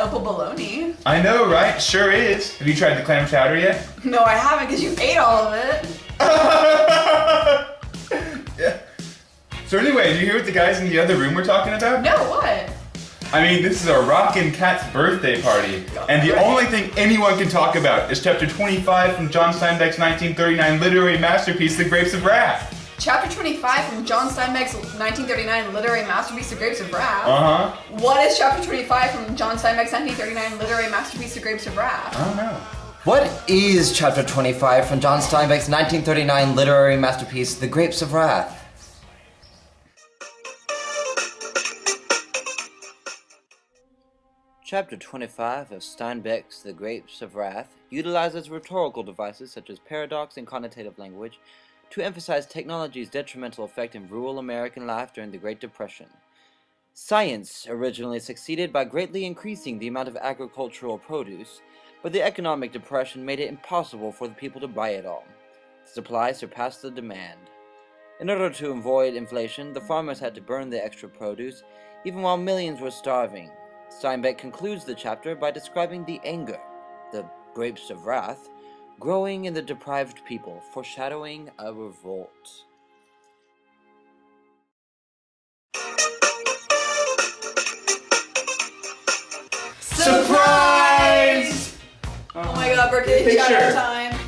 opal bologna. I know, right? Sure is. Have you tried the clam chowder yet? No, I haven't because you ate all of it. Yeah. So anyway, did you hear what the guys in the other room were talking about? No, what? I mean, this is a rockin' cat's birthday party, and the only thing anyone can talk about is chapter 25 from John Steinbeck's 1939 literary masterpiece, The Grapes of Wrath. Chapter 25 from John Steinbeck's 1939 literary masterpiece, The Grapes of Wrath? Uh-huh. What is chapter 25 from John Steinbeck's 1939 literary masterpiece, The Grapes of Wrath? I don't know. What is chapter 25 from John Steinbeck's 1939 literary masterpiece, The Grapes of Wrath? Chapter 25 of Steinbeck's The Grapes of Wrath utilizes rhetorical devices such as paradox and connotative language to emphasize technology's detrimental effect in rural American life during the Great Depression. Science originally succeeded by greatly increasing the amount of agricultural produce, but the economic depression made it impossible for the people to buy it all. The supply surpassed the demand. In order to avoid inflation, the farmers had to burn the extra produce, even while millions were starving. Steinbeck concludes the chapter by describing the anger, the grapes of wrath, growing in the deprived people, foreshadowing a revolt. Surprise! Oh my god, birthday shout-out time.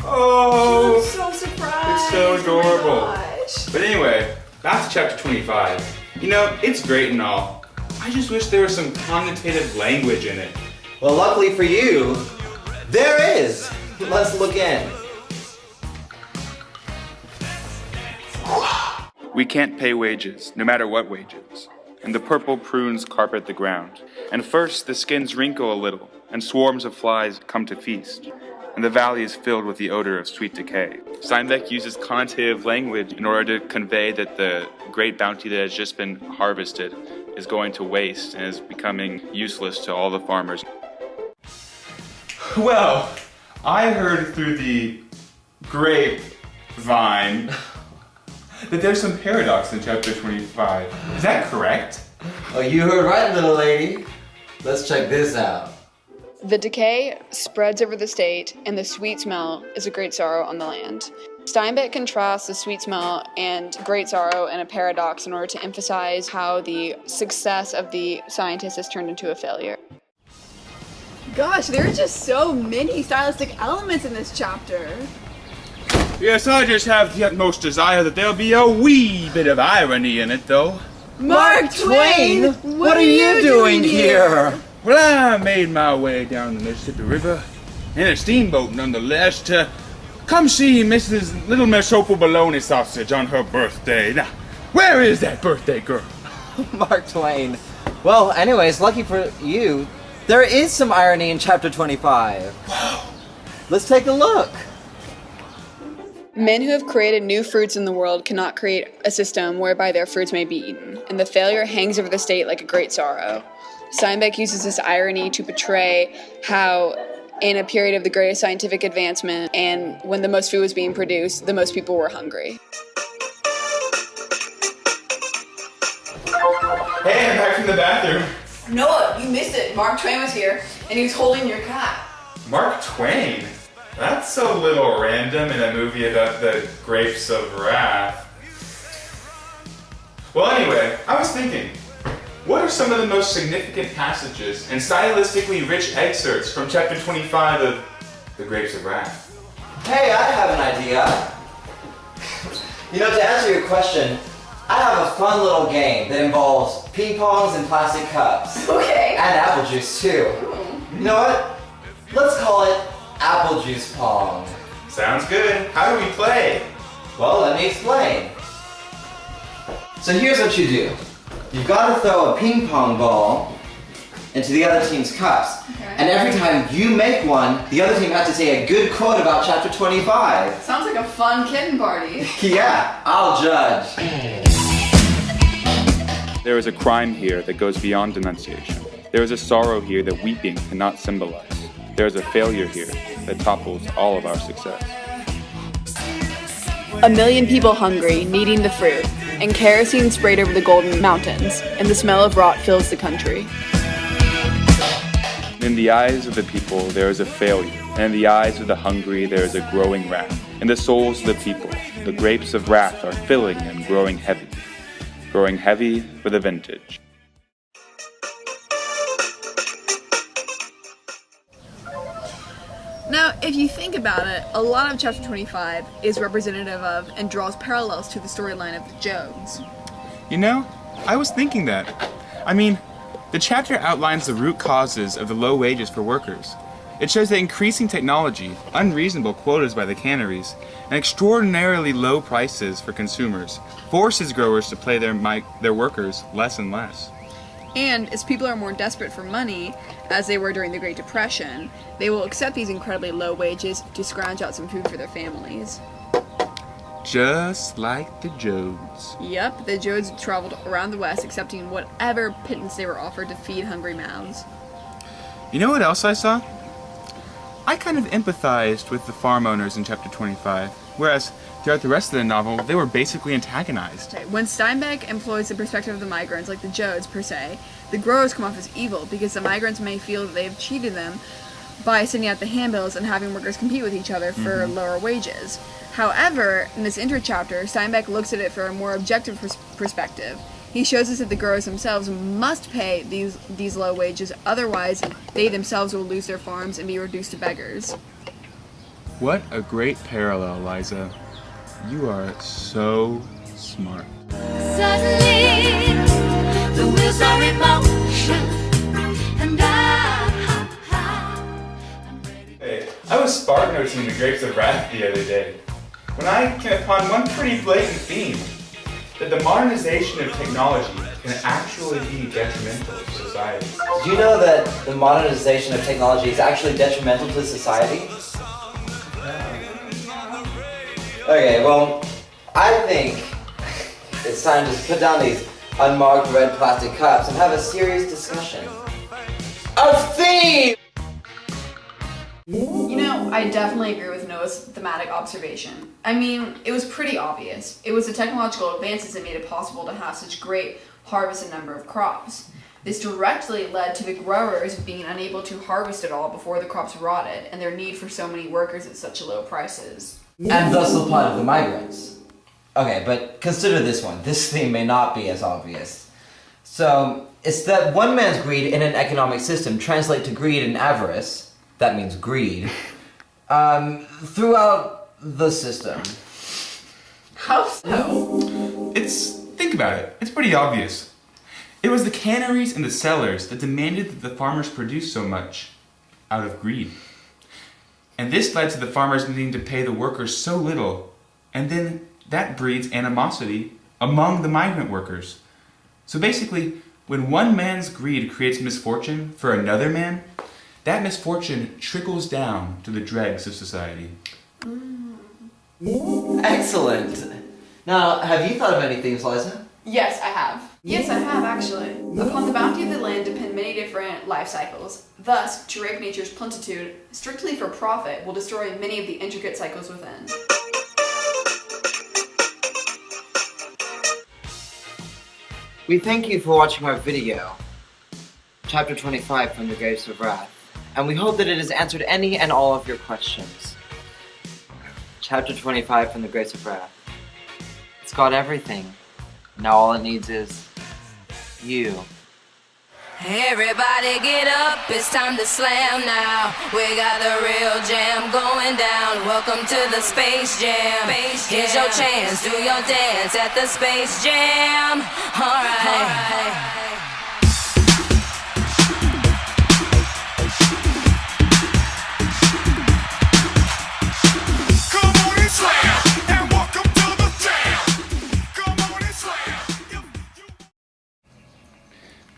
Oh, I'm so surprised. it's so adorable. Oh my gosh. But anyway, back to chapter 25. You know, it's great and all. I just wish there was some connotative language in it. Well, luckily for you, there is! Let's look in. We can't pay wages, no matter what wages. And the purple prunes carpet the ground. And first the skins wrinkle a little, and swarms of flies come to feast. And the valley is filled with the odor of sweet decay. Steinbeck uses connotative language in order to convey that the great bounty that has just been harvested is going to waste and is becoming useless to all the farmers. Well, I heard through the grapevine that there's some paradox in chapter 25. Is that correct? Oh, you heard right, little lady. Let's check this out. The decay spreads over the state, and the sweet smell is a great sorrow on the land. Steinbeck contrasts the sweet smell and great sorrow in a paradox in order to emphasize how the success of the scientist has turned into a failure. Gosh, there are just so many stylistic elements in this chapter. Yes, I just have the utmost desire that there'll be a wee bit of irony in it, though. Mark Twain, what are you doing here? Well, I made my way down the Mississippi River in a steamboat, nonetheless, to come see Little Miss Opal Bologna Sausage on her birthday. Now, where is that birthday girl? Mark Twain. Well, anyways, lucky for you, there is some irony in chapter 25. Wow. Let's take a look. Men who have created new fruits in the world cannot create a system whereby their fruits may be eaten, and the failure hangs over the state like a great sorrow. Steinbeck uses this irony to portray how, in a period of the greatest scientific advancement, and when the most food was being produced, the most people were hungry. Hey, I'm back from the bathroom. Noah, you missed it. Mark Twain was here, and he was holding your cat. Mark Twain? That's a little random in a movie about the grapes of wrath. Well, anyway, I was thinking, what are some of the most significant passages and stylistically rich excerpts from chapter 25 of The Grapes of Wrath? Hey, I have an idea. You know, to answer your question, I have a fun little game that involves ping pongs and plastic cups. Okay. And apple juice, too. You know what? Let's call it Apple Juice Pong. Sounds good. How do we play? Well, let me explain. So here's what you do. You've got to throw a ping pong ball into the other team's cups. Okay. And every time you make one, the other team has to say a good quote about chapter 25. Sounds like a fun kitten party. Yeah, I'll judge. There is a crime here that goes beyond denunciation. There is a sorrow here that weeping cannot symbolize. There is a failure here that topples all of our success. A million people hungry, needing the fruit. and kerosene sprayed over the golden mountains, and the smell of rot fills the country. In the eyes of the people, there is a failure, and in the eyes of the hungry, there is a growing wrath. In the souls of the people, the grapes of wrath are filling and growing heavy for the vintage. Now, if you think about it, a lot of chapter 25 is representative of and draws parallels to the storyline of the Jodes. You know, I was thinking that. I mean, the chapter outlines the root causes of the low wages for workers. It shows that increasing technology, unreasonable quotas by the canneries, and extraordinarily low prices for consumers forces growers to pay their workers less and less. And as people are more desperate for money, as they were during the Great Depression, they will accept these incredibly low wages to scrounge out some food for their families. Just like the Jodes. Yep, the Jodes traveled around the West accepting whatever pittance they were offered to feed hungry mouths. You know what else I saw? I kind of empathized with the farm owners in chapter 25, whereas throughout the rest of the novel, they were basically antagonized. When Steinbeck employs the perspective of the migrants, like the Jodes per se, the growers come off as evil because the migrants may feel that they have cheated them by sending out the handbills and having workers compete with each other for lower wages. However, in this intro chapter, Steinbeck looks at it from a more objective perspective. He shows us that the growers themselves must pay these low wages, otherwise they themselves will lose their farms and be reduced to beggars. What a great parallel, Liza. You are so smart. Suddenly, the wheels are in motion, and Hey, I was spark noticing the grapes of wrath the other day, when I came upon one pretty blatant theme, that the modernization of technology can actually be detrimental to society. Do you know that the modernization of technology is actually detrimental to society? Okay, well, I think it's time to put down these unmarked red plastic cups and have a serious discussion of theme! You know, I definitely agree with Noah's thematic observation. I mean, it was pretty obvious. It was the technological advances that made it possible to have such great harvest and number of crops. This directly led to the growers being unable to harvest it all before the crops rotted, and their need for so many workers at such low prices. And thus the plight of the migrants. Okay, but consider this one. This theme may not be as obvious. So, it's that one man's greed in an economic system translate to greed and avarice, that means greed, throughout the system. How so? Think about it. It's pretty obvious. It was the canneries and the sellers that demanded that the farmers produce so much out of greed. And this led to the farmers needing to pay the workers so little, and then that breeds animosity among the migrant workers. So basically, when one man's greed creates misfortune for another man, that misfortune trickles down to the dregs of society. Excellent! Now, have you thought of any themes, Liza? Yes, I have. Yes, I have, actually. Upon the bounty of the land depend many different life cycles. Thus, to rape nature's plenitude, strictly for profit, will destroy many of the intricate cycles within. We thank you for watching our video, Chapter 25 from the Grapes of Wrath, and we hope that it has answered any and all of your questions. Chapter 25 from the Grapes of Wrath. It's got everything. Now all it needs is you. everybody get up, it's time to slam now. We got the real jam going down. Welcome to the Space Jam. Here's your chance, do your dance at the Space Jam. Alright.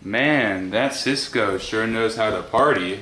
Man, that Cisco sure knows how to party.